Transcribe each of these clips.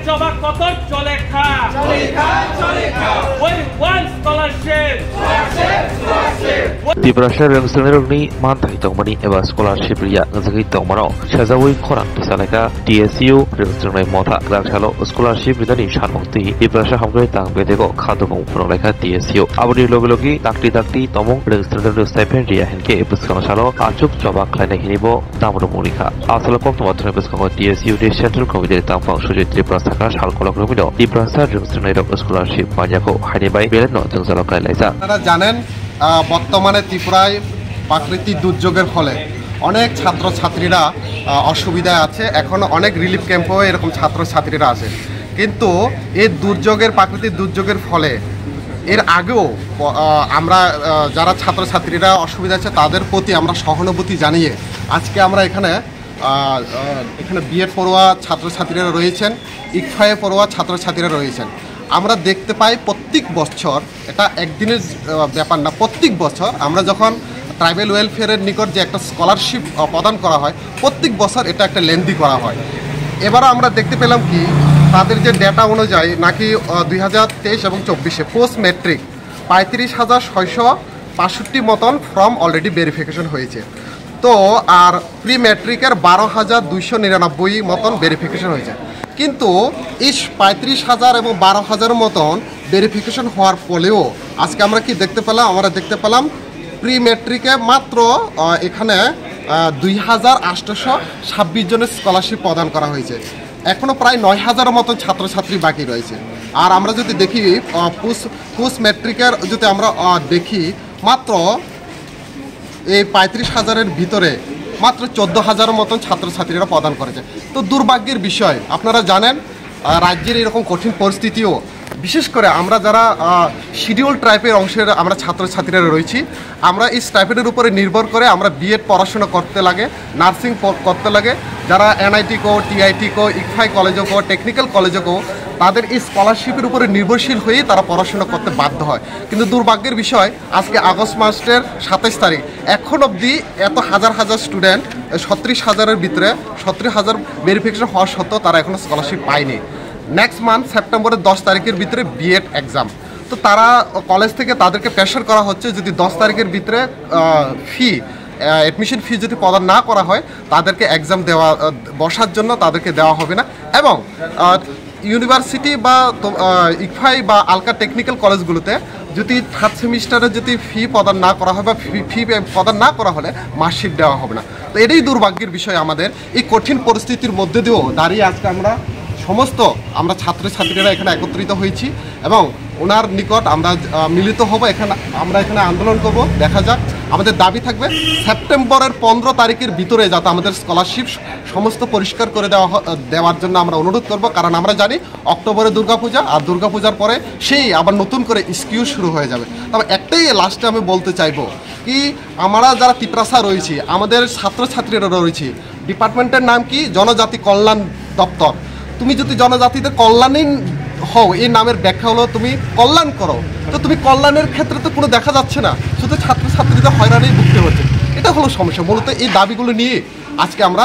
জবা কত চলে খা Tibrasha Rangsanirogni Mantai Tongmani Eva Scholarship Ria Nazaki Tongmano Shazawui Koran Salaka DSU Rangsanai Mota Grakalo Scholarship Ridani Shanmokti Tibrasha Hamgre Tang Bedego Kadong Pronaka DSU Abudi Logologi Takti Tomong Rangsanir Stipendia Henke Episkano Achuk Joba Kleine Hinibo Damro Monika Asalakok Tomatran Episkano DSU The Central Committee Tampang Suji Tibrasaka Shalkolok Rumido Tibrasa Rangsanai Scholarship Manyako Hanibai Beleno Tangzalokai Laisa জানেন বর্তমানে ত্রিপুরায় প্রাকৃতিক দুর্যোগের ফলে অনেক ছাত্রছাত্রীরা অসুবিধায় আছে এখন অনেক রিলিফ ক্যাম্পেও এরকম ছাত্রছাত্রীরা আছে কিন্তু এই প্রাকৃতিক দুর্যোগের ফলে এর আগেও আমরা যারা ছাত্রছাত্রীরা অসুবিধা আছে তাদের প্রতি আমরা সহানুভূতি জানিয়ে আজকে আমরা এখানে বিএড পড়ুয়া ছাত্রছাত্রীরা রয়েছেন ইকফায়ে পড়ুয়া ছাত্রছাত্রীরা রয়েছেন আমরা দেখতে পাই প্রত্যেক বছর এটা একদিনের ব্যাপার না প্রত্যেক বছর আমরা যখন ট্রাইবাল ওয়েলফেয়ারের নিকট যে একটা স্কলারশিপ প্রদান করা হয় প্রত্যেক বছর এটা একটা লেন্দি করা হয় এবারও আমরা দেখতে পেলাম কি তাদের যে ডেটা অনুযায়ী নাকি 2023 এবং 24 পোস্ট ম্যাট্রিক 35,665 মতন ফর্ম অলরেডি ভেরিফিকেশন হয়েছে তো আর প্রি ম্যাট্রিকের 12,299 মতন ভেরিফিকেশন হয়েছে কিন্তু এই 35,000 এবং 12,000 মতন ভেরিফিকেশন হওয়ার ফলেও আজকে আমরা কি দেখতে পেলাম প্রি ম্যাট্রিকে মাত্র এখানে 2,826 জনের স্কলারশিপ প্রদান করা হয়েছে এখনও প্রায় 9,000 মতন ছাত্রছাত্রী বাকি রয়েছে আর আমরা যদি দেখি পোস্ট ম্যাট্রিকের যদি আমরা দেখি মাত্র এই 35,000-এর ভিতরে মাত্র 14,000 মতন ছাত্রছাত্রীরা প্রদান করেছে তো দুর্ভাগ্যের বিষয় আপনারা জানেন রাজ্যের এরকম কঠিন পরিস্থিতিও বিশেষ করে আমরা যারা শিডিউল ট্রাইবের অংশের আমরা ছাত্রছাত্রীরা রয়েছি আমরা এই স্টাইপেন্ডের উপরে নির্ভর করে আমরা বিএড পড়াশোনা করতে লাগে নার্সিং করতে লাগে যারা এনআইটি কো টিআইটি কো ইকফাই কলেজও কো টেকনিক্যাল কলেজও কো তাদের এই স্কলারশিপের উপরে নির্ভরশীল হয়েই তারা পড়াশোনা করতে বাধ্য হয় কিন্তু দুর্ভাগ্যের বিষয় আজকে আগস্ট মাসের 27 তারিখ এখন অবধি এত হাজার স্টুডেন্ট 37,000-এর ভিতরে 70,000 ভেরিফিকেশন হওয়া সত্ত্বেও তারা এখনও স্কলারশিপ পায়নি নেক্সট মান্থ সেপ্টেম্বরের 10 তারিখের ভিতরে বিএড এক্সাম তো তারা কলেজ থেকে তাদেরকে প্রেশার করা হচ্ছে যদি 10 তারিখের ভিতরে অ্যাডমিশন ফি যদি প্রদান না করা হয় তাদেরকে এক্সাম বসার জন্য তাদেরকে দেওয়া হবে না এবং ইউনিভার্সিটি বা ইকফাই বা আলকা টেকনিক্যাল কলেজগুলোতে যদি থার্ড সেমিস্টারে যদি ফি প্রদান না করা হয় বা ফি প্রদান না করা হলে মার্কশিট দেওয়া হবে না তো এটাই দুর্ভাগ্যের বিষয় আমাদের এই কঠিন পরিস্থিতির মধ্যে দিয়েও দাঁড়িয়ে আজকে আমরা ছাত্রছাত্রীরা এখানে একত্রিত হয়েছি এবং ওনার নিকট আমরা মিলিত হব আমরা এখানে আন্দোলন করব দেখা যাক আমাদের দাবি থাকবে সেপ্টেম্বরের 15 তারিখের ভিতরে যাতে আমাদের স্কলারশিপ সমস্ত পরিষ্কার করে দেওয়ার জন্য আমরা অনুরোধ করব কারণ আমরা জানি অক্টোবরে দুর্গাপূজা আর দুর্গাপূজার পরে সেই আবার নতুন করে স্কিউ শুরু হয়ে যাবে তবে একটাই লাস্টে আমি বলতে চাইবো কি আমরা যারা তিপ্রাসা রয়েছি আমাদের ছাত্রছাত্রীরা রয়েছি ডিপার্টমেন্টের নাম কি জনজাতি কল্যাণ দপ্তর তুমি যদি জনজাতিদের কল্যাণী হও এই নামের ব্যাখ্যা হলো তুমি কল্যাণ করো তো তুমি কল্যাণের ক্ষেত্রে তো কোনো দেখা যাচ্ছে না শুধু ছাত্রছাত্রীদের হয়রানি ভুগতে হচ্ছে এটা হলো সমস্যা মূলত এই দাবিগুলো নিয়ে আজকে আমরা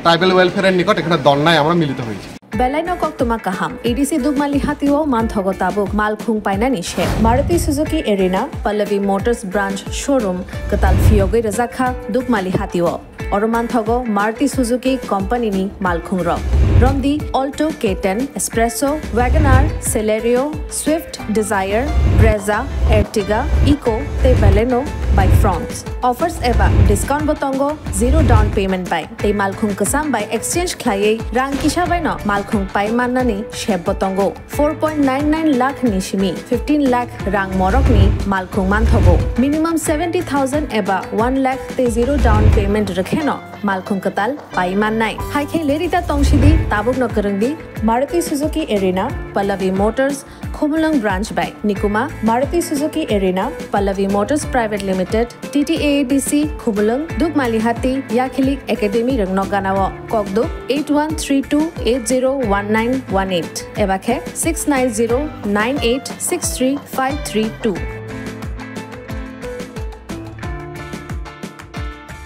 ট্রাইবাল ওয়েলফেয়ারের নিকট এখানে দলনায় আমরা মিলিত হয়েছি Belaino kok tuma kaham. EDC Dugmali Hatio Manthogo Tabuk Malkhung Painani She. Maruti Suzuki Arena, Pallavi Motors Branch Showroom, Katal Fioge Razakha Dugmali Hatio. Oromanthogo Maruti Suzuki Company ni Malkhung Rock. Rondi Alto K10, Espresso, Wagoner, Celerio, Swift, Desire, Brezza, Ertiga, Eco, Te Belaino by France. Offers eba discount botongo, zero down payment by. Te Malkhung Kasam by exchange klaye rang kisha by no Malkhung Pai Manani Sheb Botongo 4.99 lakh nishimi 15 lakh rang morok ni Malkhung Manthogo minimum 70,000 eba 1 lakh te zero down payment rakheno Malkhung Katal Pai Manai Hai Khe Lerita Tongshidi Tabuk no Karangdi Maruti Suzuki Arena Pallavi Motors Khumulang Branch by Nikuma Maruti Suzuki Arena Pallavi Motors Private Limited TTAADC Khumulang Dugmalihati Yakhilik Academy Rangnoganawa Kokduk 8132801918 Ebakhe 69098635332